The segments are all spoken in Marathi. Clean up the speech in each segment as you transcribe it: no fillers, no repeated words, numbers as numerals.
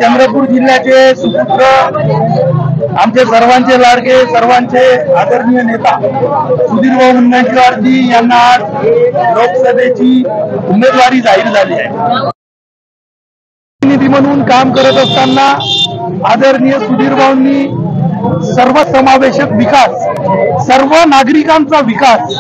चंद्रपूर जिल्ह्याचे सुपुत्र, आमचे सर्वांचे लाडके, सर्वांचे आदरणीय नेता सुधीरभाऊ मुनगंटीवार यांना आज लोकसभेची उमेदवारी जाहीर झाली आहे। प्रतिनिधी म्हणून काम करत असताना आदरणीय सुधीरभाऊंनी सर्वसमावेशक विकास, सर्व नागरिकांचा विकास,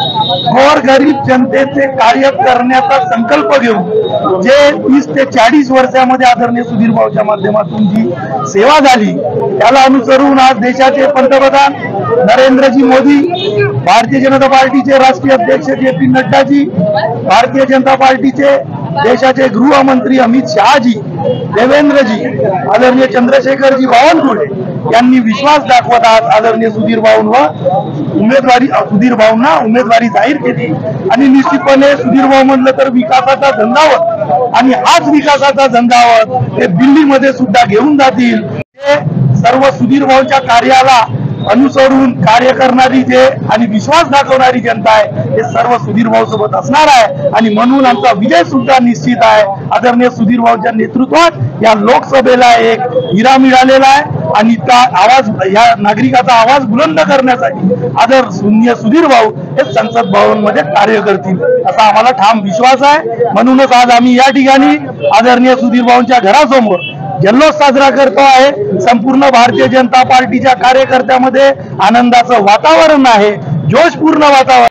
गोरगरीब जनतेचे कार्य करण्याचा संकल्प घेऊन जे 30 ते 40 वर्षामध्ये आदरणीय सुधीरभाऊच्या माध्यमातून जी सेवा झाली, त्याला अनुसरून आज देशाचे पंतप्रधान नरेंद्रजी मोदी, भारतीय जनता पार्टीचे राष्ट्रीय अध्यक्ष जे.पी. नड्डाजी, भारतीय जनता पार्टीचे देशाचे गृहमंत्री अमित शहाजी, देवेंद्रजी, आदरणीय चंद्रशेखरजी बावनकुळे यांनी विश्वास दाखवत आज आदरणीय सुधीरभाऊंना उमेदवारी जाहीर केली। आणि निश्चितपणे सुधीरभाऊ म्हणलं तर विकासाचा झंझावत, आणि हाच विकासाचा झंझावत हे दिल्लीमध्ये सुद्धा घेऊन जातील। हे सर्व सुधीरभाऊंच्या कार्याला अनुसरून कार्य करणारी जे आणि विश्वास दाखवणारी जनता आहे हे सर्व सुधीरभाऊ सोबत असणार आहे, आणि म्हणून आमचा विजय सुद्धा निश्चित आहे। आदरणीय सुधीरभाऊच्या नेतृत्वात या लोकसभेला एक हिरा मिळालेला आहे, आणि त्या आवाज, या नागरिकाचा आवाज बुलंद करण्यासाठी आदरणीय सुधीरभाऊ हे संसद भवन मध्ये कार्य करतील असा आम्हाला ठाम विश्वास आहे। म्हणूनच आज आम्ही या ठिकाणी आदरणीय सुधीरभाऊंच्या घरासमोर जल्लोष साजरा करतो आहे। संपूर्ण भारतीय जनता पार्टीच्या कार्यकर्त्यामध्ये आनंदाचं वातावरण आहे, जोशपूर्ण वातावरण।